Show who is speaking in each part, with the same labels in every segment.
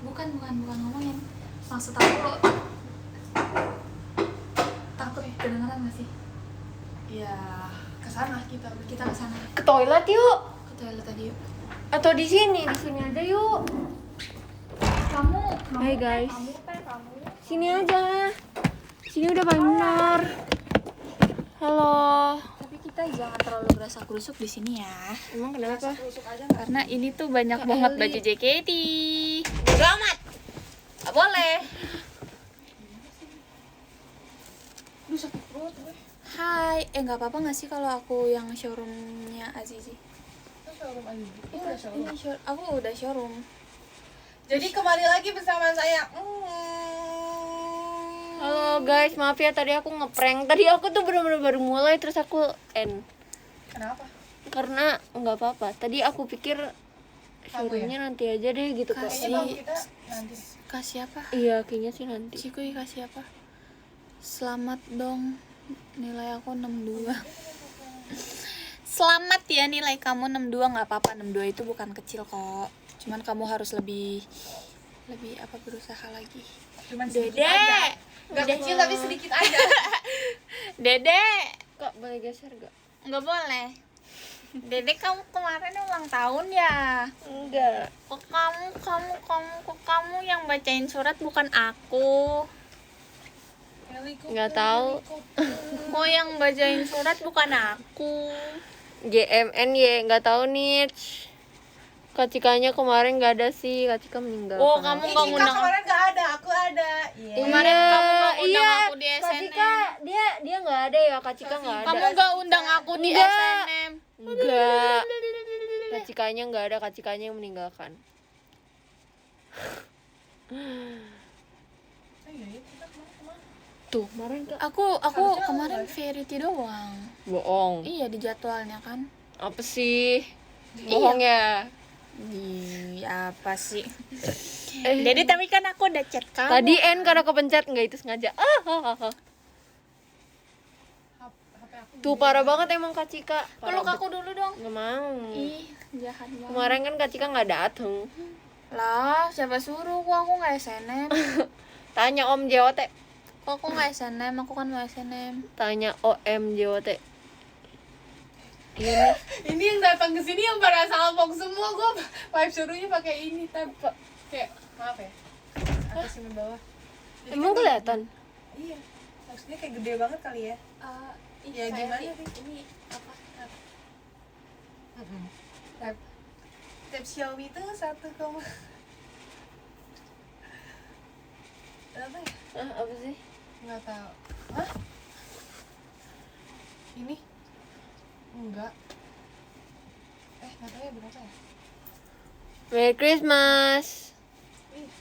Speaker 1: bukan ngomongin. Maksud aku takut kedengeran nggak sih?
Speaker 2: Ya, kesana kita
Speaker 1: kesana.
Speaker 3: Ke toilet yuk.
Speaker 1: Ke toilet tadi yuk.
Speaker 3: Atau di sini aja yuk.
Speaker 1: Kamu
Speaker 3: Hai guys.
Speaker 1: kamu.
Speaker 3: Sini aja. Sini udah benar. Halo.
Speaker 1: Tapi kita jangan terlalu berasa kerusuk di sini ya.
Speaker 3: Emang kenapa?
Speaker 1: Karena ini tuh banyak banget
Speaker 3: Eli.
Speaker 1: baju JKT.
Speaker 3: Bodo amat. Gak boleh.
Speaker 2: Duh, sakit perut gue.
Speaker 1: Hai, nggak apa-apa nggak sih kalau aku yang showroomnya Azizi?
Speaker 2: Itu showroom aja.
Speaker 1: Aku udah showroom.
Speaker 2: Jadi kembali lagi bersama saya.
Speaker 3: Halo guys, maaf ya tadi aku ngeprank. Tadi aku tuh bener-bener baru mulai terus aku end.
Speaker 2: Kenapa?
Speaker 3: Karena nggak apa-apa. Tadi aku pikir showroomnya nanti aja deh gitu kok.
Speaker 2: Kayaknya kalau kita nanti.
Speaker 1: Kasih apa?
Speaker 3: Iya, kayaknya sih nanti.
Speaker 1: Cikui kasih apa? Selamat dong. Nilai aku 62. Selamat ya nilai kamu 62, nggak apa-apa. 62 itu bukan kecil kok. Cuman kamu harus lebih apa berusaha lagi.
Speaker 2: Cuman
Speaker 1: Dede.
Speaker 2: Gak kecil tapi sedikit aja.
Speaker 1: Dede,
Speaker 3: Kak, boleh geser gak?
Speaker 1: nggak boleh. Dede, kamu kemarin ulang tahun ya?
Speaker 3: Enggak.
Speaker 1: Kok kamu yang bacain surat bukan aku?
Speaker 3: Nggak tahu.
Speaker 1: Kok yang bacain surat bukan aku?
Speaker 3: GMN ya, nggak tahu nih. Kak Cikanya kemarin nggak ada sih, Kak Cika meninggal.
Speaker 1: Oh, kamu nggak
Speaker 2: Kak
Speaker 1: ngundang
Speaker 2: kemarin gak ada, aku ada.
Speaker 1: Kemarin kamu nggak undang aku di
Speaker 3: Kak
Speaker 1: SNM.
Speaker 3: Cika, dia nggak ada ya, Kak Cika nggak ada.
Speaker 1: Kamu nggak undang aku di
Speaker 3: Enggak.
Speaker 1: SNM.
Speaker 3: Enggak. Kak Cikanya nggak ada, Kak Cikanya yang meninggalkan. Tuh, kemarin Kak.
Speaker 1: Aku
Speaker 2: Harusnya
Speaker 1: kemarin variety doang.
Speaker 3: Bohong.
Speaker 1: Iya, di jadwalnya kan.
Speaker 3: Apa sih? Bohong ya.
Speaker 1: Apa sih? Jadi tapi kan aku udah chat kamu.
Speaker 3: Tadi N karena kepencet, nggak itu sengaja.
Speaker 2: HP aku.
Speaker 3: Tuh parah banget emang Kak Cika.
Speaker 1: Peluk aku dulu dong.
Speaker 3: Nggak mau.
Speaker 1: Ih, jahat banget.
Speaker 3: Kemarin kan Kak Cika nggak dateng.
Speaker 1: Lah, siapa suruh? Kok aku nggak SNM?
Speaker 3: Tanya Om JOT.
Speaker 1: Kok aku nggak SNM? Aku kan mau SNM.
Speaker 3: Tanya OM JOT. Iya nih.
Speaker 2: Ini yang datang ke sini yang pada salpok semua. Gue vibe suruhnya pakai ini tapi kayak maaf ya. Atas ini bawah. Jadi
Speaker 3: Emang
Speaker 2: kan
Speaker 3: kelihatan?
Speaker 2: Iya. Maksudnya kayak gede banget kali ya. Ya gimana sih?
Speaker 1: Ini apa?
Speaker 2: Tab Xiaomi itu 1, apa ya?
Speaker 3: Apa sih?
Speaker 2: Nggak tahu. Hah? Ini? Enggak. Nggak tahu ya berapa ya?
Speaker 3: Merry Christmas.
Speaker 2: Ih,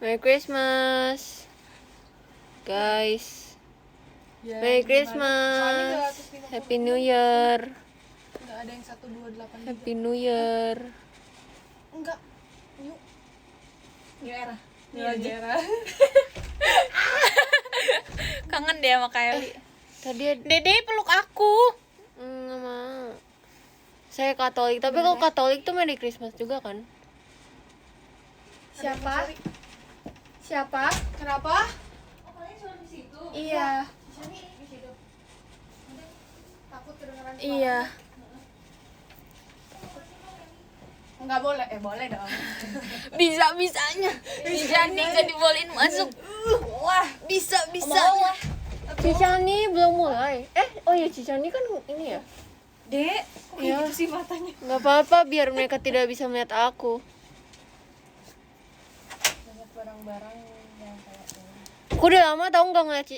Speaker 3: Merry Christmas. Guys.
Speaker 2: ya,
Speaker 3: Merry
Speaker 2: gimana?
Speaker 3: Christmas.
Speaker 2: Soalnya 250.
Speaker 3: Happy New Year.
Speaker 2: Nggak ada yang 128
Speaker 3: Happy New Year.
Speaker 2: Enggak. New era.
Speaker 1: Iya,
Speaker 2: New era.
Speaker 1: Kangen deh sama Kylie.
Speaker 3: Tadi
Speaker 1: Dede peluk aku.
Speaker 3: nggak mau. Saya Katolik, tapi kalau Katolik tuh Merry Christmas juga kan?
Speaker 1: Siapa? Siapa?
Speaker 2: Kenapa?
Speaker 1: Iya.
Speaker 2: Takut kedengeran suara.
Speaker 1: Iya.
Speaker 2: Enggak boleh. Boleh dong.
Speaker 1: Bisa-bisanya. Jadi gak dibolehin masuk.
Speaker 2: Wah,
Speaker 1: Bisa-bisanya.
Speaker 3: Cicani belum mulai. Oh ya Cicani kan ini ya.
Speaker 2: Dek, kok kayak
Speaker 3: Ya.
Speaker 2: gitu sih matanya?
Speaker 3: Nggak apa-apa biar mereka tidak bisa melihat aku.
Speaker 2: Banyak barang-barang yang kayak
Speaker 3: Aku udah lama tahu nggak ngeliat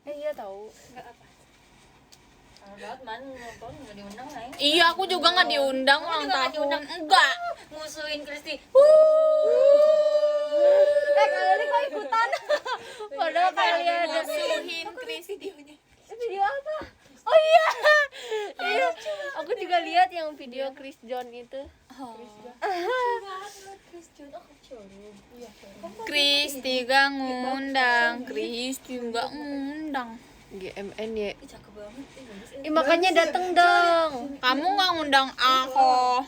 Speaker 3: iya tahu.
Speaker 1: Iya, aku juga nggak diundang ulang tahun. Enggak. Musuhin Kristi.
Speaker 3: Kalau ini kok ikutan? Padahal kalian
Speaker 1: Musuhin Kristi.
Speaker 3: video apa? Oh iya. Iya. Aku juga lihat yang video Chris John itu.
Speaker 1: Kristi gak ngundang. Kristi gak ngundang.
Speaker 3: GMN ya. Makanya dateng dong.
Speaker 1: Kamu nggak ngundang aku.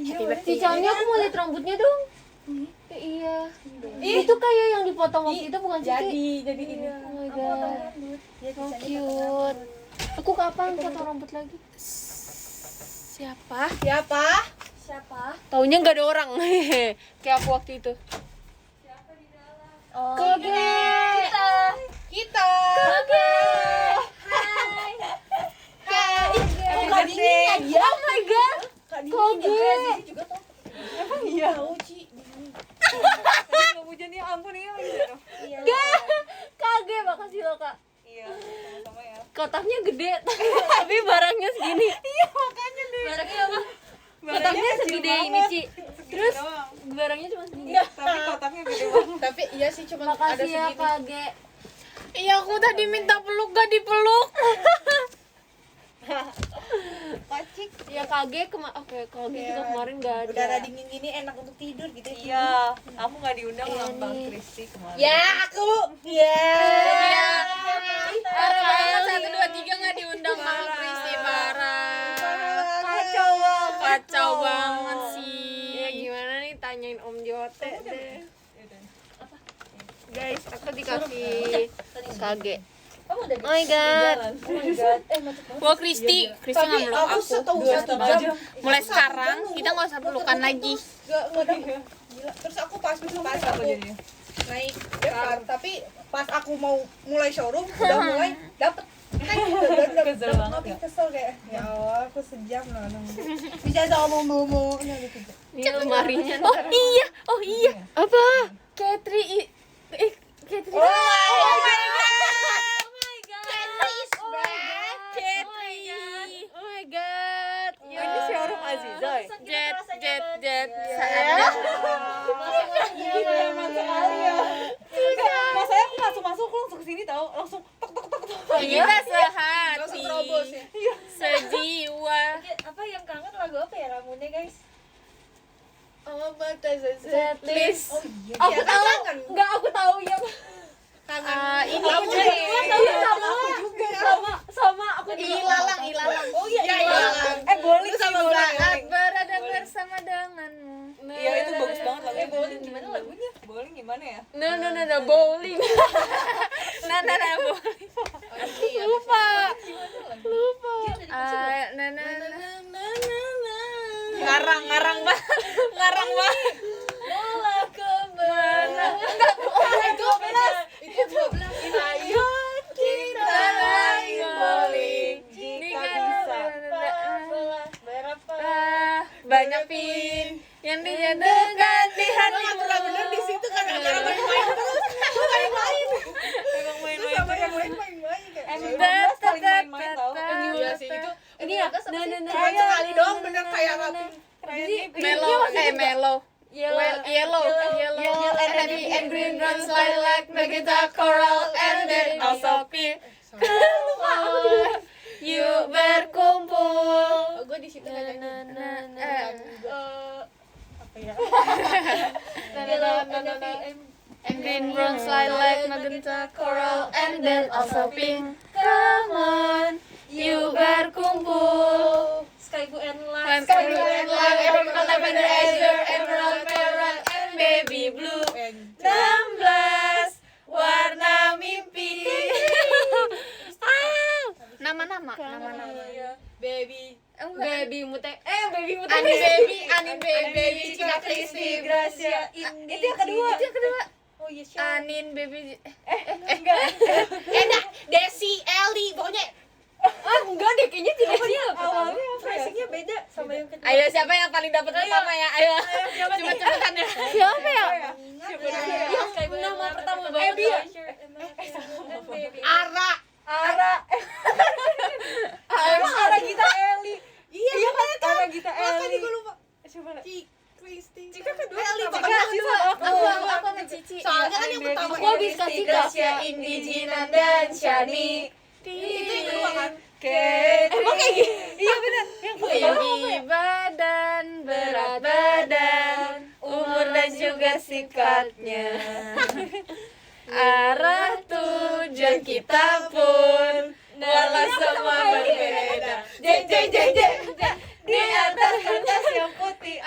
Speaker 1: Happy birthday.
Speaker 3: Cicanya aku mau lihat rambutnya dong. Iya. Itu kayak yang dipotong waktu itu bukan Cici?
Speaker 2: Jadi ini.
Speaker 3: Oh my god. So cute. Aku kapan potong rambut lagi?
Speaker 1: Siapa?
Speaker 2: Siapa?
Speaker 3: Taunya nggak ada orang. Kayak aku waktu itu.
Speaker 2: Oh,
Speaker 3: Koge.
Speaker 2: Kita.
Speaker 3: Koge.
Speaker 2: Happy birthday.
Speaker 3: Oh my god. Koge.
Speaker 2: Iya. Tahu Ci.
Speaker 4: Nggak hujan ya ampun ya.
Speaker 3: Gak. Kage makasih lo kak.
Speaker 4: Iya, sama-sama ya.
Speaker 3: Kotaknya gede tapi barangnya segini.
Speaker 4: Iya makanya deh.
Speaker 3: Barangnya apa? Kotaknya segede ini Ci. Terus barangnya cuma segini.
Speaker 4: Tapi kotaknya gede banget.
Speaker 2: Tapi iya sih cuma ada
Speaker 3: Makasih ya
Speaker 2: segini.
Speaker 3: Kage.
Speaker 1: Iya, aku tadi minta peluk gak dipeluk.
Speaker 4: Pacik.
Speaker 3: Ya Kage oke Kage juga kemarin gak ada.
Speaker 2: Udara dingin gini enak untuk tidur gitu.
Speaker 4: Iya, aku nggak diundang
Speaker 3: Iya
Speaker 4: ulang tahun
Speaker 3: nih.
Speaker 4: Kristi kemarin.
Speaker 2: Ya, aku. Ya.
Speaker 1: Iya. Parah banget 1 2 3 nggak diundang sama Kristi, parah.
Speaker 4: Kacau banget.
Speaker 1: Kacau banget
Speaker 3: Ya
Speaker 1: sih.
Speaker 3: gimana nih tanyain Om Jote deh. Guys, aku dikasih Kage.
Speaker 2: Kamu udah
Speaker 3: Oh my god.
Speaker 2: Oh my god. Macet banget.
Speaker 1: Wah, Kristi nggak meluk
Speaker 2: Aku
Speaker 1: aku.
Speaker 2: setahu
Speaker 4: 2,5 jam.
Speaker 1: Mulai sekarang kita nggak usah pelukan lagi.
Speaker 2: Gak ada. Gila. Terus aku pas
Speaker 4: Apa
Speaker 2: aku
Speaker 4: jadinya?
Speaker 2: naik Depar, tapi pas aku mau mulai showroom udah mulai dapet udah
Speaker 4: Kesel banget ya?
Speaker 2: kesel kayak ya Allah aku sejam loh nunggu bisa ngomong
Speaker 3: Ini lemarinya.
Speaker 1: Oh iya.
Speaker 3: Apa?
Speaker 1: Katri Katri.
Speaker 2: oh my god
Speaker 1: Katri.
Speaker 3: Oh my god.
Speaker 4: Oh, ini showroom Azizoy.
Speaker 1: Jet.
Speaker 2: nyaman sekali ya
Speaker 4: Masanya aku masuk aku langsung kesini tahu, langsung tok tok tok tok.
Speaker 1: Kita
Speaker 2: langsung
Speaker 1: sehati.
Speaker 2: terobos ya
Speaker 1: Sejiwa.
Speaker 5: Apa yang kangen lagu apa ya Ramune guys?
Speaker 2: oh batas
Speaker 1: Setlist.
Speaker 2: iya
Speaker 3: Aku
Speaker 2: iya,
Speaker 3: tahu.
Speaker 2: kangen
Speaker 3: Enggak, aku tahu yang
Speaker 2: kangen
Speaker 1: Ini
Speaker 2: Kamu
Speaker 1: juga.
Speaker 2: juga sama aku juga
Speaker 3: sama aku juga.
Speaker 1: Ilalang.
Speaker 2: oh iya ilalang
Speaker 4: Bowling
Speaker 2: sama
Speaker 4: sih, bowling,
Speaker 1: Saat
Speaker 4: bowling.
Speaker 1: berada bersama denganmu.
Speaker 4: Iya itu bagus banget lagunya.
Speaker 5: Bowling gimana lagunya?
Speaker 4: Bowling gimana ya?
Speaker 3: No, bowling.
Speaker 1: Nah, boleh. Lupa. Ngarang banget.
Speaker 5: Bola kemana?
Speaker 2: itu 12
Speaker 1: Ayo kita main bowling.
Speaker 4: Jika bisa.
Speaker 5: Berapa?
Speaker 1: Banyak pin yang dijatuhkan di hati.
Speaker 2: bener di situ kan acara main-main terus main-main
Speaker 4: Emang main-main
Speaker 2: sama
Speaker 4: terus.
Speaker 2: yang main-main gitu
Speaker 4: M12 paling main-main tau.
Speaker 2: iya sih itu
Speaker 3: Ini ya.
Speaker 2: cuma sekali doang bener kayak rapin
Speaker 1: Mellow. Yellow and happy and green runs lilac, magenta, coral and then also pink. Yuk berkumpul.
Speaker 2: gue di situ kan apa ya
Speaker 1: And green runs lilac, magenta, coral and then also pink. Come on, yuk berkumpul.
Speaker 5: Sky Blue and
Speaker 1: And
Speaker 5: Light.
Speaker 1: and light, emerald, lavender, azure, emerald, pearl, and baby blue. 16 warna mimpi. Nama-nama.
Speaker 2: baby
Speaker 3: Baby mute.
Speaker 1: Anin baby, Cika Kristi, Gracia, Indi.
Speaker 4: Itu yang kedua.
Speaker 2: oh iya siapa
Speaker 1: Anin baby.
Speaker 2: dah Desi Eli pokoknya
Speaker 3: Enggak deh, kayaknya tidak siap.
Speaker 4: Awalnya apa ya?
Speaker 5: Phrasingnya beda sama yang kedua.
Speaker 1: Ayo siapa yang paling dapat pertama ya? Ayo. Cepet-cepetan ya.
Speaker 3: Siapa ya?
Speaker 5: Yang Sky Blue and
Speaker 3: Nama
Speaker 5: Light.
Speaker 3: pertama
Speaker 5: Ebi
Speaker 3: banget.
Speaker 5: ya?
Speaker 2: Ara
Speaker 4: Ara Gita Eli.
Speaker 2: iya makanya kan
Speaker 4: Ara Gita
Speaker 2: makanya
Speaker 4: Eli.
Speaker 2: gue lupa
Speaker 4: Coba lihat.
Speaker 2: Kristi
Speaker 5: Cika kedua
Speaker 2: Eli
Speaker 5: apa?
Speaker 2: pokoknya
Speaker 1: Aku sama Cici.
Speaker 2: soalnya kan yang pertama
Speaker 3: Aku habis kasih
Speaker 1: Gracia, Indi, Jinan, dan Shani.
Speaker 2: itu yang kedua kan
Speaker 4: Emang kayak gitu? Iya benar. Yang
Speaker 1: Tinggi badan, berat badan, umur dan juga sikapnya. Arah tujuan kita pun walau semua berbeda. Jeng jeng jeng jeng. Di atas kertas yang putih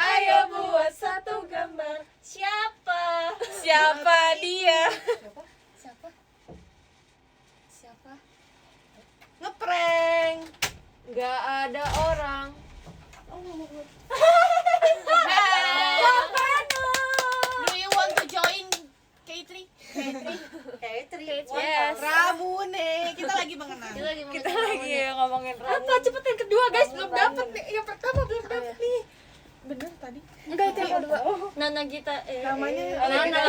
Speaker 2: tadi.
Speaker 1: Enggak, itu yang kedua.
Speaker 5: Nana Gita
Speaker 2: Namanya
Speaker 5: Nana.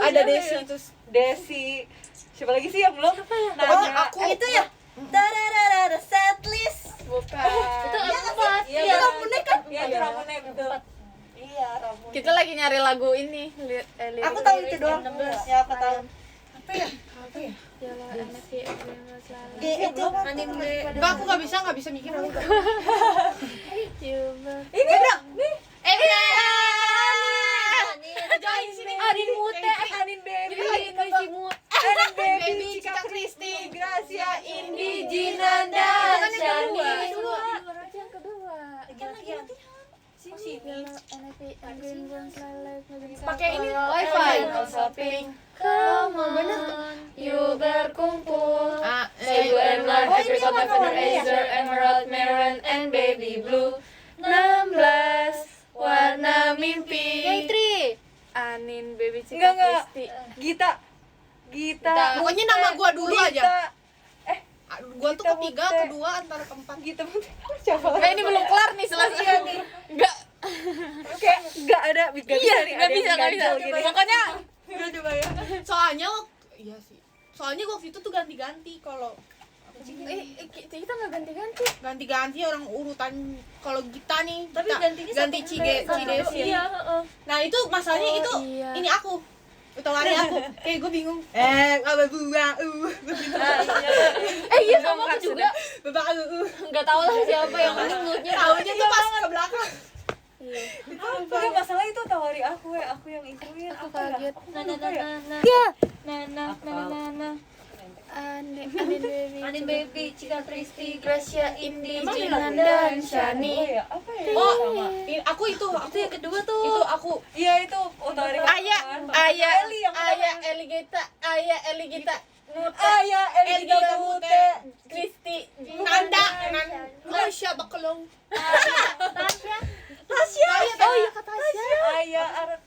Speaker 2: ada Desi terus
Speaker 4: Desi. Siapa lagi sih yang belum?
Speaker 2: pokoknya aku
Speaker 5: Itu ya. Tararara setlist.
Speaker 2: bukan.
Speaker 5: Itu empat. Iya, Ramune kan?
Speaker 4: Iya, itu Ramune betul. Iya, Ramune.
Speaker 1: Kita lagi nyari lagu ini.
Speaker 4: Aku tahu itu doang. Ya, aku tahu.
Speaker 2: Apa ya?
Speaker 1: Yalah, NFP, Evergreen Rose Lilac.
Speaker 5: Itu anime.
Speaker 2: Enggak, aku nggak bisa mikir aku.
Speaker 1: You were-
Speaker 4: Ini dong. Nih.
Speaker 2: Join sini.
Speaker 3: Arin Mute, Arin Baby, Chrissy Mute,
Speaker 4: Arin Baby,
Speaker 2: Baby,
Speaker 4: Cika
Speaker 2: Cika
Speaker 4: Kristi, Gracia, Indi,
Speaker 3: Gina,
Speaker 4: Jinanda,
Speaker 3: dan
Speaker 4: Shani.
Speaker 1: Yang kedua. Yalah, NFP, Evergreen Rose Lilac, Magenta
Speaker 2: Pakai ini.
Speaker 1: Coral,
Speaker 3: Wi-Fi.
Speaker 1: and also pink. Come on, you berkumpul.
Speaker 2: Say
Speaker 1: You and Love, Apricot, Lavender, Azure, Emerald, Maroon, and Baby Blue. 16 warna mimpi.
Speaker 3: Yang tri.
Speaker 1: Anin, Baby Cika
Speaker 4: Enggak.
Speaker 1: Kristi.
Speaker 4: Gita. Gita.
Speaker 2: Pokoknya nama gua dulu
Speaker 4: Gita.
Speaker 2: aja. Gua tuh ketiga, kedua antara keempat.
Speaker 4: Gita. Siapa lagi?
Speaker 1: Nah, ini belum kelar nih selesai nih. Enggak.
Speaker 4: Kayak enggak ada, enggak bisa nih.
Speaker 1: Enggak bisa, enggak bisa. Pokoknya
Speaker 2: Udah coba ya. Soalnya iya sih. Soalnya waktu itu tuh ganti-ganti kalau
Speaker 1: kita nggak ganti-ganti.
Speaker 2: ganti-ganti orang urutan kalau kita nih
Speaker 5: Tapi
Speaker 2: kita
Speaker 5: gantinya
Speaker 2: ganti
Speaker 5: satu
Speaker 2: Cidesi.
Speaker 5: Iya, heeh.
Speaker 2: Nah itu masalahnya
Speaker 1: Oh,
Speaker 2: itu
Speaker 1: iya.
Speaker 2: ini aku utawari aku kayak gue bingung apa buah
Speaker 3: Iya sama aku juga.
Speaker 2: bapak
Speaker 3: Nggak tahu lah siapa yang menurutnya.
Speaker 2: tahunya tuh pas ke belakang
Speaker 4: Enggak masalah itu tawari aku ya, aku yang ituin.
Speaker 1: Aku
Speaker 4: Apa ya?
Speaker 1: kaget.
Speaker 5: Nana Nana.
Speaker 3: Ya.
Speaker 5: Nana Nana.
Speaker 1: Anin Baby,
Speaker 5: Anin Baby, Cika Kristi,
Speaker 1: Gracia, Indi, Jinan, dan Shani.
Speaker 4: Ya, apa ya?
Speaker 2: oh aku itu
Speaker 5: yang kedua tuh.
Speaker 2: itu aku
Speaker 4: Iya itu tawari aku.
Speaker 1: Ayah
Speaker 4: Eli yang
Speaker 1: Eli Gita, Mute,
Speaker 4: Eli Gita Mute.
Speaker 1: Kristi,
Speaker 2: Nanda Tasya Bakelong
Speaker 5: Tasya.
Speaker 1: Oh iya kata Tasya.
Speaker 4: Ayah Arab.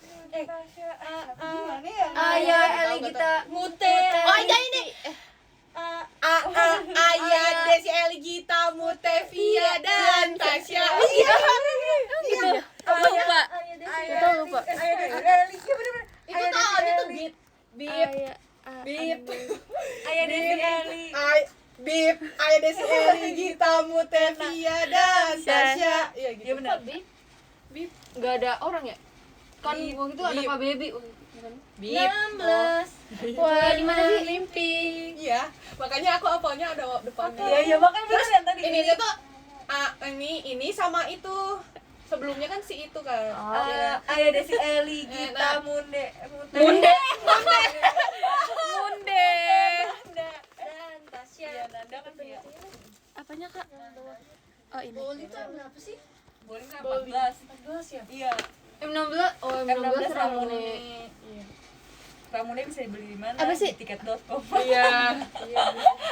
Speaker 4: Gimana ya?
Speaker 1: Ayah Eli Gita,
Speaker 5: Mute.
Speaker 2: oh iya ini Ayah Desi Eli Gita Mutevia dan Tasya iya
Speaker 1: Aku lupa.
Speaker 5: Aku
Speaker 1: lupa.
Speaker 4: Eli, iya bener-bener.
Speaker 2: itu tahu itu beat
Speaker 1: Ayah
Speaker 2: Bip
Speaker 4: Ayah Desi Eli.
Speaker 2: Bip Ayah Desi Eli Gita Mutevia dan Tasya iya gitu
Speaker 4: Iya benar.
Speaker 2: Bip
Speaker 3: Nggak ada orang ya? Kan
Speaker 2: Bip,
Speaker 3: waktu itu ada
Speaker 2: bip.
Speaker 3: Pak Baby.
Speaker 2: Bip
Speaker 5: 16.
Speaker 1: Wah, di mana sih mimpi?
Speaker 2: iya makanya aku apanya ada depannya
Speaker 4: Iya makanya bener yang tadi.
Speaker 2: ini tuh ini sama itu sebelumnya kan si itu kan
Speaker 4: Ayah Desi Eli, Gita, Munde.
Speaker 1: Munde.
Speaker 5: Dan Tasya.
Speaker 4: Iya, Nanda kan dia.
Speaker 1: Apanya, Kak? Oh, ini.
Speaker 5: Boli itu berapa sih?
Speaker 4: Boleh nggak 14?
Speaker 2: 14 ya
Speaker 4: Iya.
Speaker 3: M16. Oh, M16 Ramune.
Speaker 2: iya
Speaker 4: Ramune bisa dibeli di mana?
Speaker 1: Apa sih?
Speaker 4: Di tiket.com.
Speaker 2: iya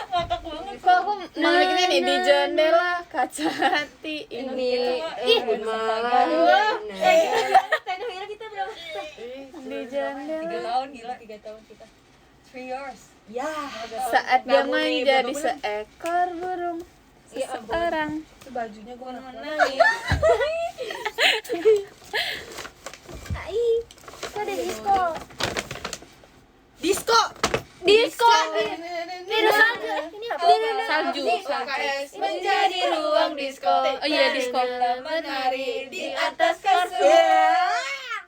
Speaker 4: Ngakak banget.
Speaker 1: Kok aku malah gini nih di jendela kaca hati ini.
Speaker 3: Ih, malah.
Speaker 5: Kira kita berapa?
Speaker 1: Di jendela
Speaker 4: 3 tahun gila, 3 tahun kita. 3 years.
Speaker 2: ya
Speaker 1: saat dia
Speaker 2: Namun nih,
Speaker 1: menjadi
Speaker 2: bener-bener.
Speaker 1: seekor burung seseorang.
Speaker 2: itu bajunya gue
Speaker 5: Kok ada disco?
Speaker 2: disco
Speaker 1: Disco.
Speaker 5: Ini salju. Ini apa?
Speaker 1: Salju.
Speaker 2: UKS
Speaker 1: Menjadi ruang disco. Oh iya, disco.
Speaker 2: menari
Speaker 5: Di atas kasur.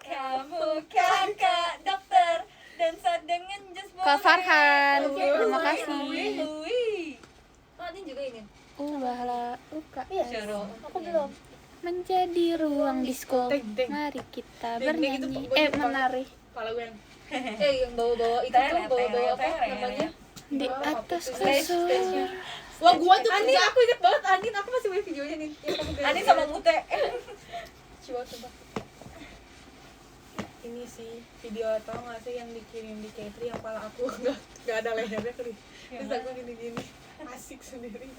Speaker 4: Kamu kan Kak Dokter dan saat dengan just
Speaker 1: Kak Farhan. Terima
Speaker 4: Ui,
Speaker 1: kasih.
Speaker 4: ui.
Speaker 5: Oh, Adin juga ingin.
Speaker 1: Ubahlah uka
Speaker 4: Syaro.
Speaker 5: Aku belum.
Speaker 1: menjadi ruang disco.
Speaker 2: Deng, deng.
Speaker 1: Mari kita
Speaker 2: Deng, deng, itu
Speaker 1: bernyanyi.
Speaker 2: pokoknya
Speaker 1: Menari
Speaker 2: kepala gue yang
Speaker 5: Yang bawa-bawa itu tuh bawa-bawa apa namanya?
Speaker 1: di atas
Speaker 5: Stage,
Speaker 1: kasur.
Speaker 5: stage-nya.
Speaker 2: wah gue tuh
Speaker 4: Anin,
Speaker 2: kerja
Speaker 4: aku inget banget Anin, aku masih punya videonya nih. Anin sama Mute.
Speaker 2: coba ini sih video atau nggak sih yang dikirim di Katri yang pala aku nggak ada lehernya kali terus aku gini-gini asik sendiri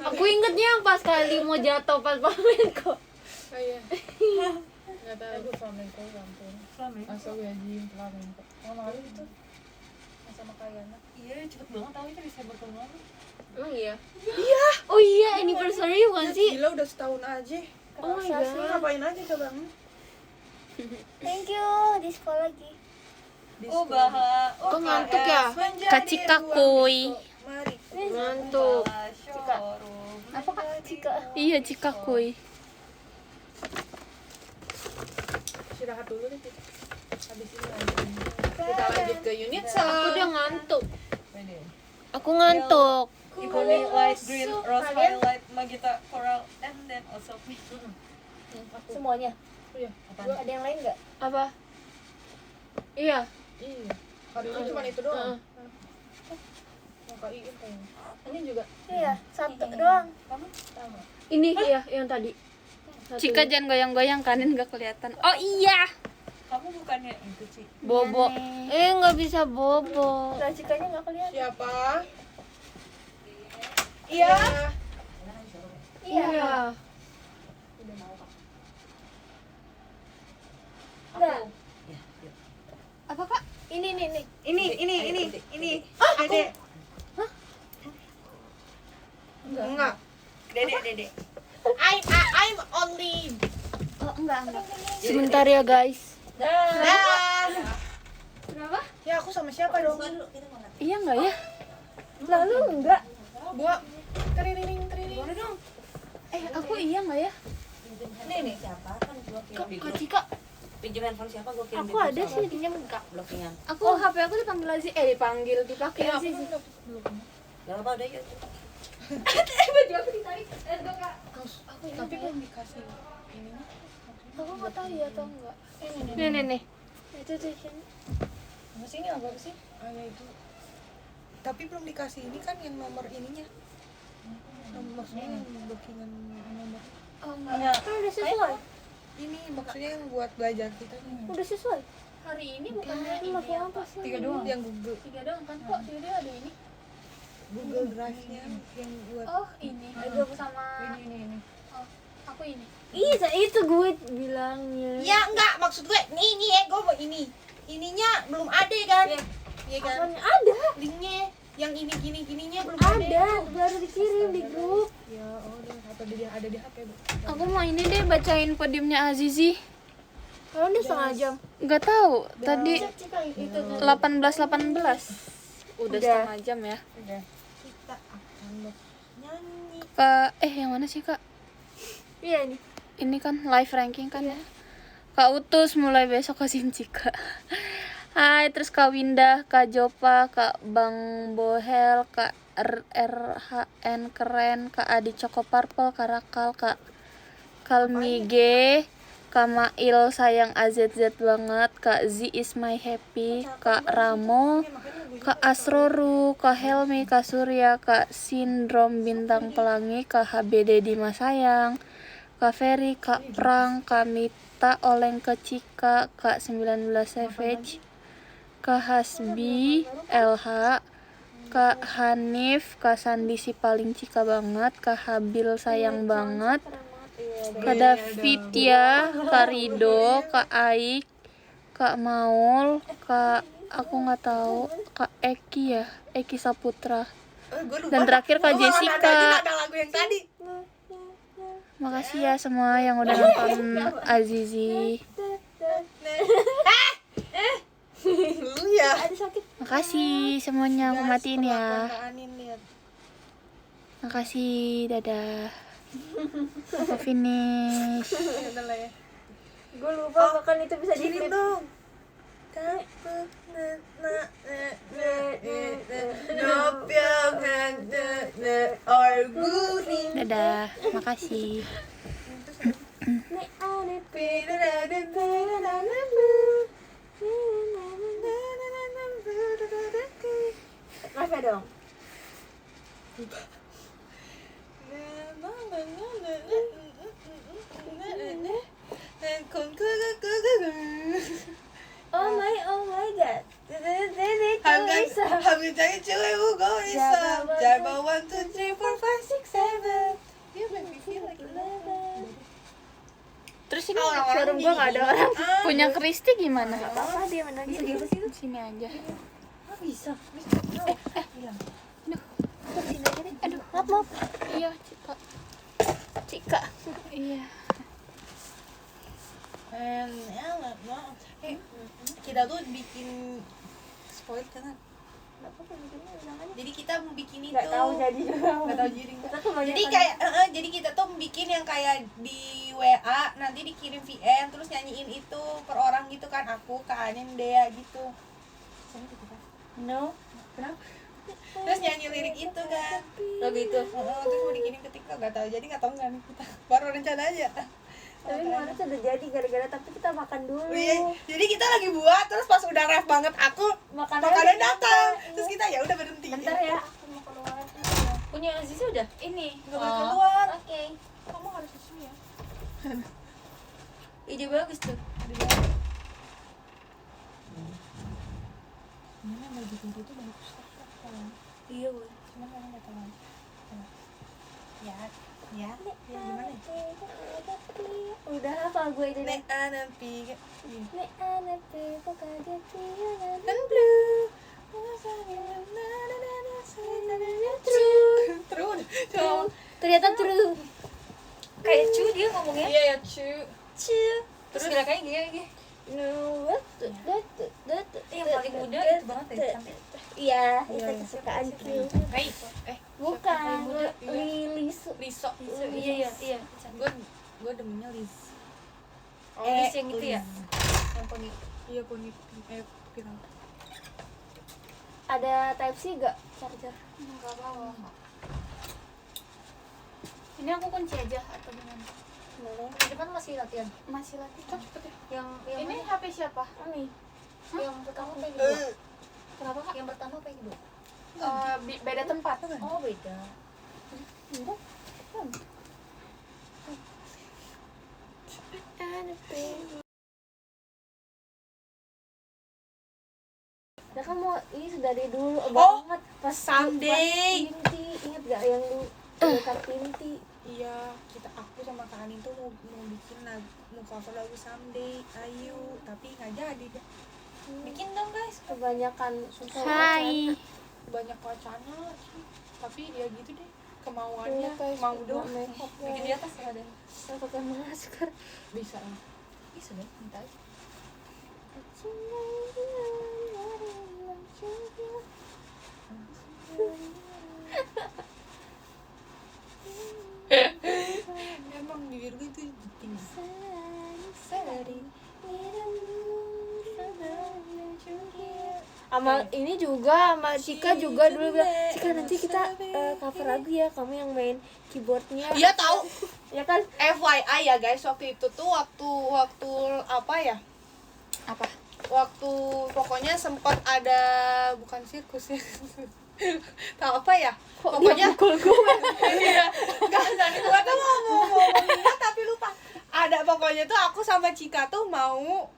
Speaker 3: Aku ingetnya yang pas kali mau jatuh pas flamenco.
Speaker 2: oh iya nggak tahu aku flamenco asal gaji flamenco malu itu sama Kayana
Speaker 4: Iya, cepet banget tau itu Desember tahun lalu.
Speaker 3: Emang iya? Oh iya, anniversary bukan sih?
Speaker 2: gila udah setahun aja
Speaker 3: Oh my god.
Speaker 4: Ngapain aja coba?
Speaker 3: Thank you. Di sekolah lagi.
Speaker 5: Ubaha.
Speaker 1: Kok ngantuk ya?
Speaker 4: Menjadi
Speaker 1: Kacika kuy.
Speaker 4: Mari.
Speaker 1: Ngantuk.
Speaker 3: Apa Kak? Cika.
Speaker 1: Iya, Cika kuy.
Speaker 2: Istirahat dulu deh kita. Habis ini kita lanjut ke unit
Speaker 1: Aku udah ngantuk.
Speaker 5: Pede.
Speaker 1: Aku ngantuk.
Speaker 5: Ebony, light green, rose highlight, magenta, coral, and then also pink.
Speaker 3: Semuanya.
Speaker 2: Iya.
Speaker 3: Ada yang lain nggak?
Speaker 1: Apa? Iya.
Speaker 2: Iya. Hari ini cuma itu doang. Mau Kak Iin kayaknya. Ini juga.
Speaker 3: Iya, satu doang.
Speaker 1: Ini ya yang tadi. Cika jangan goyang-goyang kanin nggak kelihatan. Oh iya.
Speaker 5: Kamu bukannya itu, Ci?
Speaker 1: Bobo. Nggak bisa bobo.
Speaker 3: Nah, Cikanya nggak kelihatan.
Speaker 2: Siapa?
Speaker 4: Iya.
Speaker 1: Iya.
Speaker 3: Nggak.
Speaker 1: Apa Kak?
Speaker 3: Ini.
Speaker 4: Ini. Dede. Enggak.
Speaker 5: Dede.
Speaker 2: I'm only.
Speaker 1: Oh enggak. Sebentar ya guys.
Speaker 4: Dah.
Speaker 1: Kenapa?
Speaker 4: Ya aku sama siapa dong?
Speaker 1: Iya enggak ya?
Speaker 3: Lalu enggak.
Speaker 2: Gua teriring.
Speaker 4: Boleh dong.
Speaker 1: Aku iya enggak ya?
Speaker 5: Nih siapa kan gua kirim
Speaker 1: Kak Cika,
Speaker 5: pinjam handphone siapa gua kirim
Speaker 3: Aku ada sih pinjam enggak.
Speaker 5: blockingan.
Speaker 1: aku HP aku dipanggil Aziz, dipakai Aziz.
Speaker 5: Gak apa udah yuk.
Speaker 1: Baju aku ditarik. Aku
Speaker 2: Tapi belum dikasih ininya.
Speaker 1: Aku nggak tahu ya atau enggak. Nih.
Speaker 3: Itu tuh kan.
Speaker 4: Apa sih ini apa sih?
Speaker 2: Ya itu.
Speaker 4: Tapi belum dikasih ini kan yang nomor ininya. Maksudnya yang bookingan nomor.
Speaker 1: Oh enggak.
Speaker 3: Kan udah sesuai.
Speaker 4: Ini maksudnya yang buat belajar kita nih.
Speaker 3: Udah sesuai.
Speaker 1: Hari ini bukannya
Speaker 3: Ini
Speaker 1: ini
Speaker 3: pakai
Speaker 1: ya?
Speaker 3: apa sih?
Speaker 4: 3 doang. Yang Google
Speaker 1: 3 doang kan kok dia ada ini.
Speaker 4: Google Drive-nya yang buat
Speaker 1: Oh, ini. Aku sama
Speaker 4: ini.
Speaker 1: Oh, aku ini.
Speaker 3: Iya, itu gue bilangnya.
Speaker 4: Ya enggak, maksud gue ini ya, gue mau ini. Ininya belum ada kan? Iya kan?
Speaker 3: Apanya? Ada.
Speaker 4: Linknya yang ini gininya belum
Speaker 3: Ada, baru dikirim di grup.
Speaker 4: Ya, oh dia apa dia ada di HP, Bu?
Speaker 1: Aku mau ini deh bacain podiumnya Azizi.
Speaker 3: Kalau dia setengah jam.
Speaker 1: Nggak tahu. Tadi
Speaker 3: Cika itu.
Speaker 1: 18. Udah setengah jam ya.
Speaker 4: Udah. Kita akan nyanyi.
Speaker 1: Kak, yang mana sih Kak?
Speaker 3: Iya ini.
Speaker 1: Ini kan live ranking kan ya. Kak Utus mulai besok kasihin Cika. Hai, terus Kak Windah, Kak Jopa, Kak Bang Bohel, Kak RHN keren, Kak Adi Choco Purple, Kak Rakal, Kak Kalmige, Kak Mail sayang AZZ banget, Kak Z is my happy, Kak Ramo, Kak Asroru, Kak Helmi, Kak Surya, Kak Sindrom Bintang Pelangi, Kak HBD Dimas sayang, Kak Ferry, Kak Prang, Kak Mita, Oleng ke Cika, Kak 19 Savage, Kak Hasbi, LH, Kak Hanif, Kak Sandi si paling Cika banget, Kak Habil sayang banget, Kak David ya, Kak Rido, Kak Aik, Kak Maul, Kak aku nggak tahu, Kak Eki ya, Eki Saputra, dan terakhir Kak Jessica.
Speaker 4: Ada lagu yang tadi.
Speaker 1: Makasih ya semua yang udah nonton Azizi.
Speaker 4: Lu ya.
Speaker 1: Makasih semuanya, aku matiin ya.
Speaker 4: Anin lihat.
Speaker 1: Makasih, dadah. Aku finish.
Speaker 2: Ya udah lah ya.
Speaker 3: Gue lupa bahkan itu bisa di
Speaker 4: Kirim dong.
Speaker 1: Dadah, makasih.
Speaker 3: Live dong. Oh my god.
Speaker 4: Hamil jangan cewek go isam. Jaba 1 2 3 4 5 6 7. You make me feel like 11.
Speaker 1: Terus ini showroom gua nggak ada orang. Punya Kristi gimana?
Speaker 3: Apa dia menangis gitu sih?
Speaker 1: Sini aja.
Speaker 3: Bisa.
Speaker 1: Aduh, maaf. Iya, Cika.
Speaker 3: Cika.
Speaker 1: Iya.
Speaker 4: Kita tuh bikin spoil kan? Jadi kita mau bikin itu.
Speaker 3: Nggak tahu jadi juga.
Speaker 4: Nggak tahu jadi.
Speaker 3: Kita tuh banyak
Speaker 4: Jadi kayak jadi kita tuh bikin yang kayak di WA nanti dikirim VN terus nyanyiin itu per orang gitu kan, aku, Kak Anin, Dea gitu.
Speaker 3: no.
Speaker 4: Kenapa? Terus nyanyi lirik itu kan.
Speaker 3: Lagu itu.
Speaker 4: Terus mau dikirim ke TikTok, nggak tahu jadi nggak tahu nggak nih kita. Baru rencana aja.
Speaker 3: Tapi kemarin tuh udah jadi gara-gara tapi kita makan dulu.
Speaker 4: Iya, jadi kita lagi buat terus pas udah ref banget aku makanan datang. Terus kita ya udah berhenti.
Speaker 3: Bentar ya, aku mau keluar. Punya Aziz udah?
Speaker 1: Ini.
Speaker 4: Nggak boleh keluar.
Speaker 3: Oke.
Speaker 4: Kamu harus di sini ya.
Speaker 3: Ide bagus tuh.
Speaker 4: Ini mau bikin itu bagus.
Speaker 3: Iya, Boy.
Speaker 4: Cuman kamu nggak tahu. Ya, ya gimana ya?
Speaker 3: Udah hafal gue ini.
Speaker 4: Nek anapi
Speaker 3: Nek anepe pokade tiana.
Speaker 4: dan blue. Terus, coba.
Speaker 3: Ternyata true. Kayak cu dia ngomongnya.
Speaker 4: Iya ya, cu.
Speaker 3: Cu.
Speaker 5: Terus gerakannya gini.
Speaker 3: No,
Speaker 5: Yang paling muda itu banget ya, cantik.
Speaker 3: Iya, itu kesukaanku.
Speaker 5: Baik.
Speaker 3: Bukan, Lilis.
Speaker 4: Liso.
Speaker 5: Iya.
Speaker 4: Gue demennya Liz.
Speaker 5: Liz yang itu ya? Yang poni.
Speaker 4: Iya, poni pirang.
Speaker 3: Ada type C gak charger?
Speaker 1: Enggak bawa. Ini aku kunci aja atau gimana?
Speaker 3: Boleh.
Speaker 5: Di depan masih latihan.
Speaker 1: Masih latihan.
Speaker 5: Yang
Speaker 1: Ini
Speaker 5: mana?
Speaker 1: HP siapa?
Speaker 3: Ami.
Speaker 5: Yang pertama apa yang kedua?
Speaker 3: Kenapa kak?
Speaker 5: Yang pertama apa yang kedua?
Speaker 1: Beda tempat.
Speaker 5: Oh, beda.
Speaker 3: Nah kan mau ini sudah dari dulu
Speaker 4: Oh,
Speaker 3: banget pas
Speaker 4: Someday.
Speaker 3: pas Pinti, inget gak yang lu dekat Pinti?
Speaker 4: Iya, aku sama Kak Anin tuh mau bikin lagu, mau cover lagu Someday, Ayu, tapi nggak jadi deh.
Speaker 5: Bikin dong, guys.
Speaker 3: Kebanyakan susah.
Speaker 1: Hai.
Speaker 4: Banyak wacana sih, tapi ya gitu deh kemauannya, mau dong.
Speaker 5: Bikin di atas ya ada.
Speaker 3: Saya pakai masker.
Speaker 4: Bisa lah.
Speaker 5: Ih, sudah, minta aja.
Speaker 4: Emang di Virgo itu tinggi.
Speaker 3: Sama ini juga sama Cika juga dulu bilang, Cika nanti kita cover lagu ya, kamu yang main keyboardnya.
Speaker 4: Iya tahu.
Speaker 3: Ya kan?
Speaker 4: FYI ya guys, waktu itu tuh waktu apa ya?
Speaker 1: Apa?
Speaker 4: Waktu pokoknya sempat ada bukan sirkus ya. Tahu apa ya? Pokoknya iya. Enggak tadi gua tuh mau ingat tapi lupa. Ada pokoknya tuh aku sama Cika tuh mau,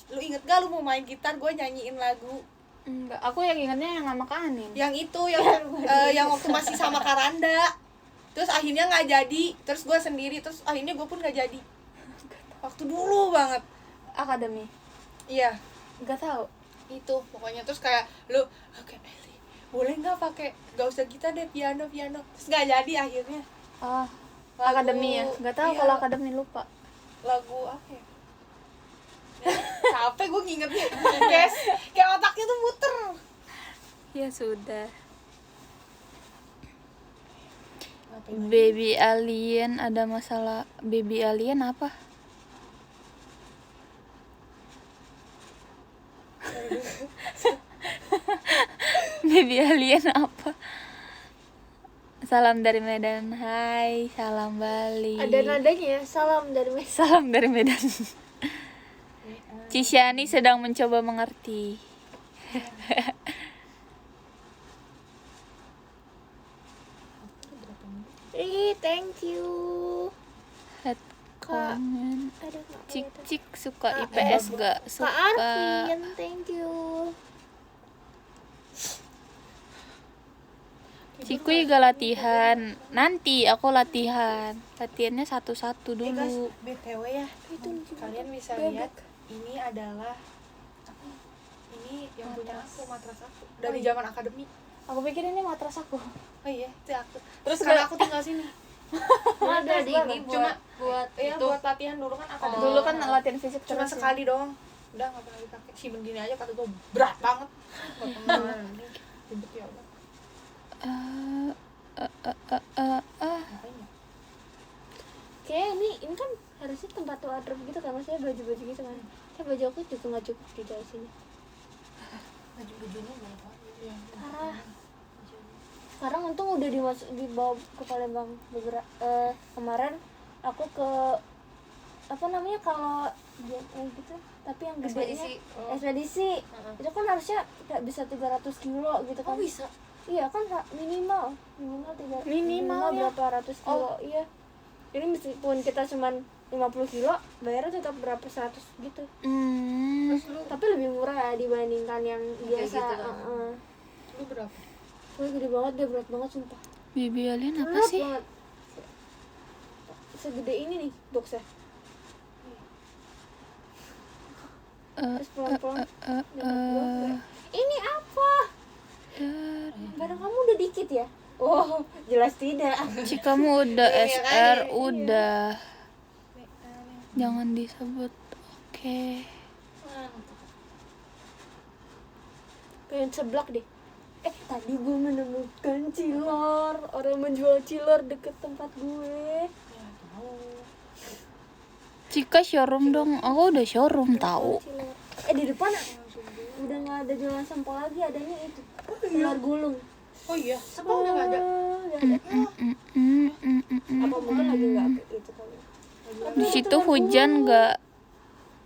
Speaker 4: lu inget gak lu mau main gitar, gue nyanyiin lagu
Speaker 1: Enggak, aku yang ingatnya yang sama Kak Anin.
Speaker 4: yang itu yang waktu masih sama Karanda, terus akhirnya nggak jadi, terus gue sendiri, terus akhirnya gue pun nggak jadi waktu dulu banget.
Speaker 1: Akademi.
Speaker 4: Iya
Speaker 1: Enggak tahu.
Speaker 4: itu pokoknya, terus kayak lu oke Meli boleh nggak pakai, nggak usah gitar deh, piano terus nggak jadi akhirnya.
Speaker 1: Oh,
Speaker 4: Lagu-
Speaker 1: akademi ya. Enggak tahu
Speaker 4: iya,
Speaker 1: kalau akademi lupa.
Speaker 4: lagu apa ya? Capek gue ngingetnya guys, kayak otaknya tuh muter.
Speaker 1: Ya sudah.
Speaker 4: Apa ini?
Speaker 1: Baby alien, ada masalah baby alien apa? Baby alien apa? Salam dari Medan. Hai, salam Bali.
Speaker 3: Ada nadanya, salam dari Mes.
Speaker 1: Salam dari Medan. Cisyani sedang mencoba mengerti.
Speaker 3: Thank you.
Speaker 1: Head comment.
Speaker 3: Ada
Speaker 1: Cik cik suka IPS gak?
Speaker 3: Kak
Speaker 1: Suka.
Speaker 3: Arvin, thank you.
Speaker 1: Cikui gak latihan. Nanti aku latihan. Latihannya satu-satu
Speaker 4: Eh guys,
Speaker 1: dulu.
Speaker 4: BTW ya, kalian bisa lihat ini adalah ini yang punya aku, matras aku dari zaman akademi.
Speaker 1: Aku pikir ini matras aku.
Speaker 4: Oh iya, itu aku. Terus karena aku tinggal sini.
Speaker 3: Ada di ini
Speaker 4: Cuma-
Speaker 3: buat
Speaker 4: Iya, buat latihan dulu kan akademi.
Speaker 1: Dulu kan latihan fisik
Speaker 4: Cuma
Speaker 1: terus ya.
Speaker 4: sekali doang. Udah nggak pernah dipakai. Si begini aja kata gue berat banget. Nggak pernah. Ribet ya udah. Makanya.
Speaker 3: kayak ini kan harusnya tempat wardrobe gitu kan, maksudnya baju-baju gitu kan. Kayak baju aku juga nggak cukup di dalam sini.
Speaker 5: Baju-bajunya berapa?
Speaker 4: Iya.
Speaker 3: Parah. Sekarang untung udah dibawa ke Palembang kemarin aku ke apa namanya kalau gitu tapi yang gedenya ekspedisi itu kan harusnya nggak bisa 300 kilo gitu kan.
Speaker 5: Bisa.
Speaker 3: Iya kan minimal
Speaker 1: Minimal ya?
Speaker 3: berapa ratus kilo. Iya ini meskipun kita cuman 50 kilo bayarnya tetap berapa 100 gitu. Tapi lebih murah ya dibandingkan yang biasa.
Speaker 5: gitu kan.
Speaker 4: Lu berapa?
Speaker 3: Wah gede banget, dia berat banget sumpah.
Speaker 1: Baby alien apa
Speaker 3: Berat
Speaker 1: sih?
Speaker 3: banget. Segede ini nih boxnya. Terus pelan-pelan ini apa? Barang kamu udah dikit ya? Oh jelas tidak.
Speaker 1: Jika kamu udah SR udah. Jangan disebut. Oke.
Speaker 3: Pengen seblak deh. Tadi gue menemukan cilor. Orang menjual cilor deket tempat gue.
Speaker 1: Jika showroom dong. Aku udah showroom tahu.
Speaker 3: Cilor. Di depan udah nggak ada jualan sampel lagi, adanya itu ular gulung.
Speaker 4: Oh iya. Sebelum udah nggak ada.
Speaker 3: Apa mungkin lagi nggak itu kali.
Speaker 1: Di situ hujan nggak?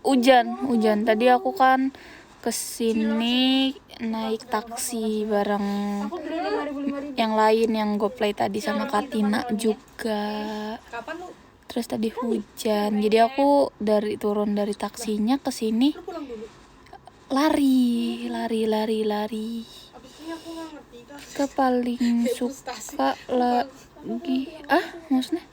Speaker 1: Hujan. Tadi aku kan kesini naik taksi bareng
Speaker 3: Aku beli 5.000
Speaker 1: yang lain yang GoPlay tadi sama Katina juga.
Speaker 4: Kapan lu?
Speaker 1: Terus tadi hujan, jadi aku turun dari taksinya ke sini
Speaker 4: Lu pulang dulu.
Speaker 1: lari.
Speaker 4: Abis ini aku nggak ngerti kan.
Speaker 1: Ke paling suka lagi. Maksudnya?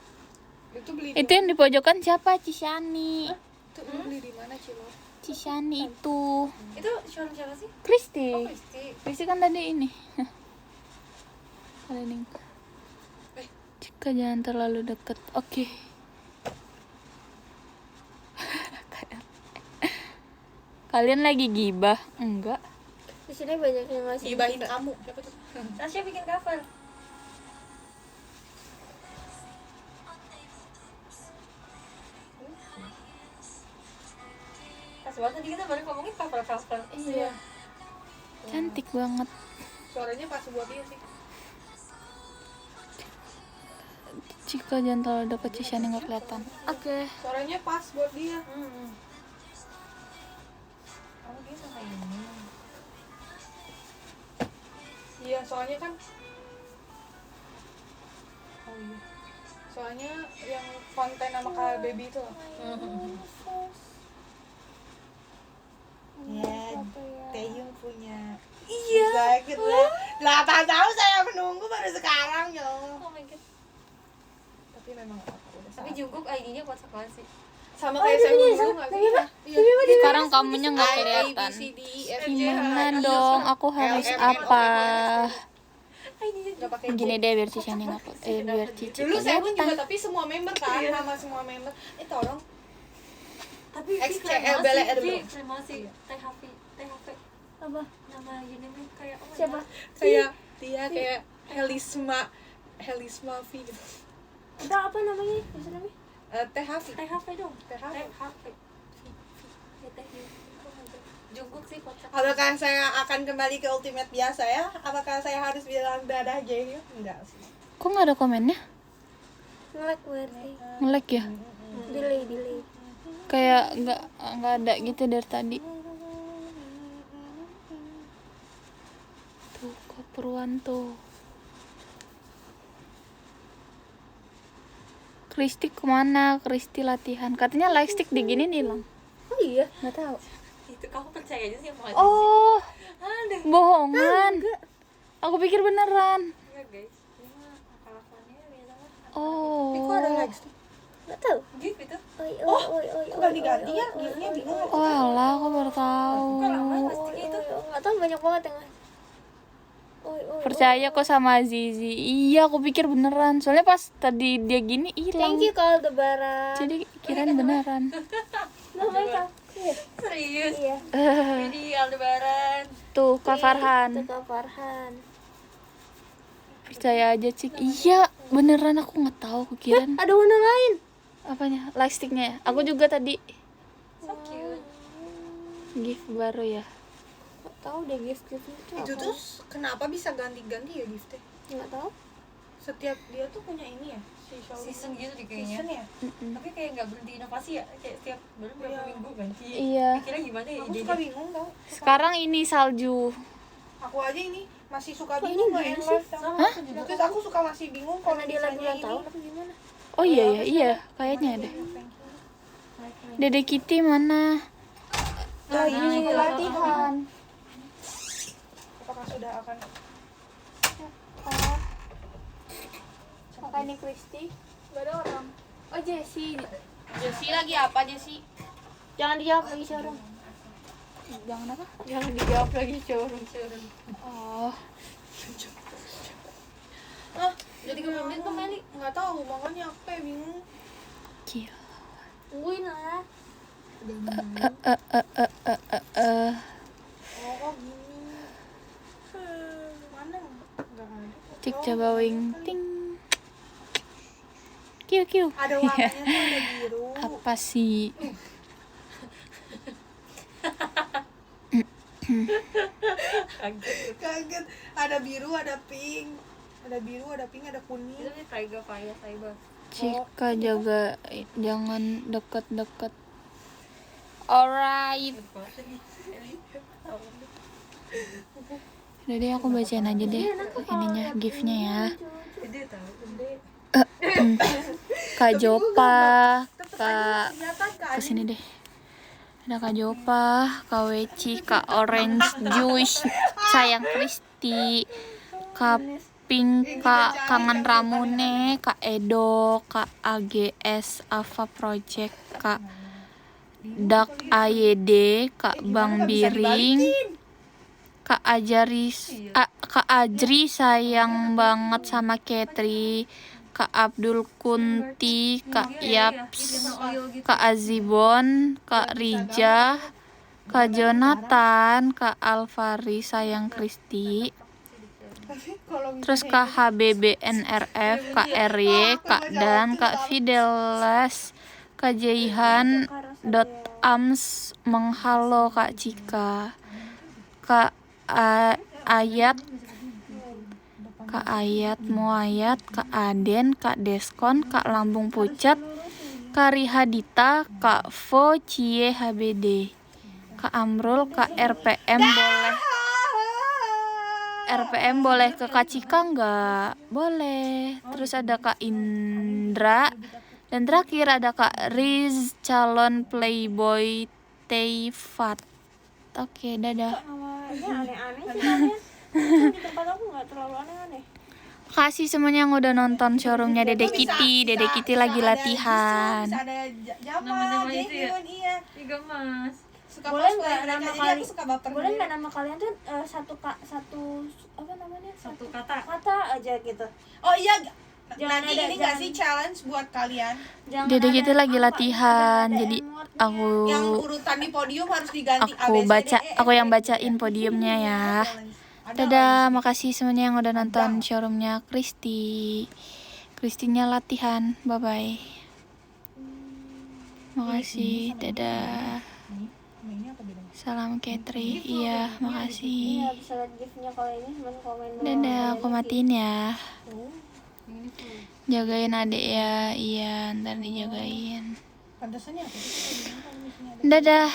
Speaker 4: Itu beli.
Speaker 1: Itu yang di pojokan siapa? Cisani.
Speaker 4: Itu lu beli di mana Cilo?
Speaker 1: Cisani itu.
Speaker 5: Itu showroom siapa sih?
Speaker 1: Kristi.
Speaker 5: Kristi.
Speaker 1: Kristi kan tadi ini. Kalian jika jangan terlalu dekat. Oke. Kalian lagi gibah? Enggak.
Speaker 3: Di sini banyak yang ngasih.
Speaker 4: Gibahin kamu. Siapa tuh?
Speaker 5: Tasya bikin cover. Pas banget tadi kita baru ngomongin cover.
Speaker 3: Iya.
Speaker 1: Cantik banget.
Speaker 4: Suaranya pas buat dia sih.
Speaker 1: Jika jangan terlalu dekat Cisani nggak kelihatan. Oke.
Speaker 4: Suaranya pas buat dia.
Speaker 5: Oh dia sama ini.
Speaker 4: Iya, soalnya kan. Oh iya. Soalnya yang konten sama Kak Baby itu loh. Ya, Taeyong punya. Iya. Sakit lah. 8 tahun saya menunggu baru sekarang ya Allah.
Speaker 5: Oh my god.
Speaker 4: Tapi memang apa udah
Speaker 5: Tapi Jungkook ID-nya kocak banget sih.
Speaker 4: sama kayak saya dulu nggak sih? Iya.
Speaker 1: Sekarang kamunya nggak kelihatan. Gimana dong? Aku harus apa?
Speaker 4: Nggak pakai
Speaker 1: Gini deh biar Cisani nggak biar Cici
Speaker 4: dulu saya pun juga
Speaker 1: kelihatan.
Speaker 4: tapi semua member kan nama semua member tolong
Speaker 5: Tapi
Speaker 4: XCL Bele dulu
Speaker 5: masih THV
Speaker 3: Apa?
Speaker 5: nama Yunim kayak oh my
Speaker 3: Siapa?
Speaker 5: God.
Speaker 4: kayak dia kayak Helisma V gitu
Speaker 3: Ada apa namanya? Username?
Speaker 4: THV
Speaker 5: THV dong.
Speaker 4: THV.
Speaker 5: Ya Taehyung. Oh my God. Jungkook sih kocak.
Speaker 4: apakah saya akan kembali ke Ultimate biasa ya apakah saya harus bilang dadah Jaehyun enggak sih
Speaker 1: Kok nggak ada komennya?
Speaker 3: Nge-lag berarti.
Speaker 1: Nge-lag ya?
Speaker 3: Delay.
Speaker 1: Kayak nggak ada gitu dari tadi. Tuh Kak Purwanto. Kristi kemana? Kristi latihan. Katanya lightstick diginin hilang.
Speaker 3: Oh iya.
Speaker 1: Nggak tahu.
Speaker 5: Itu kamu percaya aja sih sama
Speaker 1: Oh,
Speaker 5: Ada.
Speaker 1: bohongan. Aku pikir beneran.
Speaker 5: Enggak guys. Ini mah akal-akalannya biasa mah.
Speaker 1: Oh.
Speaker 4: kok ada lightstick
Speaker 3: Nggak tahu.
Speaker 5: Gift itu.
Speaker 4: kok ganti-ganti ya giftnya bingung
Speaker 1: Oh alah, aku baru tahu.
Speaker 5: Kok lama plastiknya itu?
Speaker 3: Nggak tahu banyak banget yang
Speaker 1: Percaya kok sama Zizi. Iya, aku pikir beneran. Soalnya pas tadi dia gini hilang.
Speaker 3: Thank you Kak Aldebaran.
Speaker 1: Jadi kirain beneran.
Speaker 3: Namanya Kak.
Speaker 5: Serius.
Speaker 3: Iya.
Speaker 5: Jadi Aldebaran.
Speaker 1: Tuh, Kak Farhan.
Speaker 3: Itu Kak Farhan.
Speaker 1: Percaya aja, Cik. Iya, beneran aku nggak tahu. Aku kirain
Speaker 3: Ada warna lain.
Speaker 1: apanya? Lightsticknya ya? Aku juga tadi
Speaker 5: So cute.
Speaker 1: gift baru ya.
Speaker 3: Nggak tahu deh gift-giftnya
Speaker 4: Itu tuh kenapa bisa ganti-ganti ya giftnya?
Speaker 3: nggak tahu.
Speaker 4: Setiap dia tuh punya ini ya, si showroom
Speaker 5: Season gitu deh kayaknya.
Speaker 4: season ya.
Speaker 5: Tapi kayak nggak berhenti inovasi ya. Kayak setiap baru berapa minggu ganti.
Speaker 1: Iya.
Speaker 5: Kira gimana ya
Speaker 4: Aku
Speaker 5: idenya?
Speaker 4: suka bingung tau.
Speaker 1: Sekarang ini salju.
Speaker 4: Aku aja ini masih suka bingung mau end life tau. Terus aku suka masih bingung kalau
Speaker 3: Karena dia lagi
Speaker 4: misalnya
Speaker 3: ulang
Speaker 4: ini.
Speaker 3: tahun apa gimana?
Speaker 1: Oh iya ya, iya, kayaknya deh. Dede Kitty mana?
Speaker 4: Nah, ini
Speaker 1: Itu latihan.
Speaker 4: apakah sudah akan
Speaker 3: Kakak ini Kristi. Gak ada orang.
Speaker 1: Oh Jessie.
Speaker 2: Jesi lagi apa Jesi?
Speaker 3: Jangan dijawab lagi seorang.
Speaker 1: Jangan apa?
Speaker 3: Jangan dijawab lagi seorang.
Speaker 1: Oh,
Speaker 4: jadi kemudian tuh Meli nggak tahu makanya aku kayak bingung.
Speaker 1: gila.
Speaker 3: Tungguin lah.
Speaker 4: Oh kok gini. Mana? Nggak ada.
Speaker 1: Cik coba wing ting. Kiu kiu.
Speaker 4: Ada warnanya tuh ada biru.
Speaker 1: Apa sih?
Speaker 4: Kaget. Ada biru, ada pink. Ada biru, ada pink, ada kuning.
Speaker 5: Itu nih Taiga Paya Saiba.
Speaker 1: Cika jaga jangan deket-deket. Alright. Udah deh aku bacain aja deh ininya giftnya ya.
Speaker 5: Gede tau, gede.
Speaker 1: Kak Jopa, Kak
Speaker 4: Kelihatan kan?
Speaker 1: kesini deh. Ada Kak Jopa, Kak Weci, Kak Orange Juice, Sayang Kristi, Kak Pink, Kak Kangen Ramune, Kak Edo, Kak AGS Ava Project, Kak Dak AYD, Kak Bang Biring, Kak Kak Ajri sayang banget sama Katri, Kak Abdul Kunti, Kak Yaps, Kak Azibon, Kak Rija, Kak Jonathan, Kak Alvari sayang Kristi, terus Kak HBB NRF, Kak RY, Kak Dan, Kak Fidelas, Kak Jaihan, Ams, menghalo Kak Cika, Kak Ayat, Kak Ayat, Muayat, Kak Aden, Kak Deskon, Kak Lambung Pucat, Kak Rihadita, Kak Fo Cie HBD, Kak Amrul, Kak RPM boleh ke Kak Cika nggak? Boleh. Terus ada Kak Indra. Dan terakhir ada Kak Riz, calon playboy Teifat. Oke, dadah.
Speaker 3: Namanya aneh-aneh sih namanya. Di tempat aku nggak terlalu aneh-aneh.
Speaker 1: Kasih semuanya yang udah nonton showroomnya Dede Kitty. Dede Kitty lagi latihan.
Speaker 4: Bisa ada Jama,
Speaker 5: Nama-nama itu ya?
Speaker 4: Jaehyun, iya.
Speaker 5: Tiga Mas.
Speaker 4: Suka
Speaker 3: Boleh
Speaker 4: cosplay
Speaker 3: nggak
Speaker 4: mereka,
Speaker 3: nama
Speaker 4: jadi
Speaker 3: kali-
Speaker 4: aku suka baper.
Speaker 3: Boleh
Speaker 4: gitu.
Speaker 3: nggak nama kalian tuh satu apa namanya?
Speaker 5: Satu kata.
Speaker 3: Kata aja gitu.
Speaker 4: Oh iya,
Speaker 3: Jangan
Speaker 4: nanti
Speaker 3: ada-
Speaker 4: ini nggak
Speaker 3: jangan-
Speaker 4: sih challenge buat kalian?
Speaker 3: Jangan
Speaker 1: Dede
Speaker 3: ada
Speaker 1: Kitty lagi
Speaker 3: apa,
Speaker 1: latihan.
Speaker 3: jangan ada
Speaker 1: Jadi
Speaker 3: emotnya.
Speaker 1: aku
Speaker 4: Yang urutan di podium harus diganti
Speaker 1: aku baca, aku yang bacain podiumnya ya. Dadah, makasih semuanya yang udah nonton showroomnya Kristi. Kristinya latihan. Bye bye. Makasih. Dadah. Salam Katri. Iya, makasih.
Speaker 3: Nggak bisa lihat giftnya kalau ini cuma komen doang.
Speaker 1: Dadah, aku matiin ya. Jagain adek ya. Iya, ntar dijagain.
Speaker 4: Pantesannya aku tuh suka bingung kalau misalnya ada
Speaker 1: Dadah.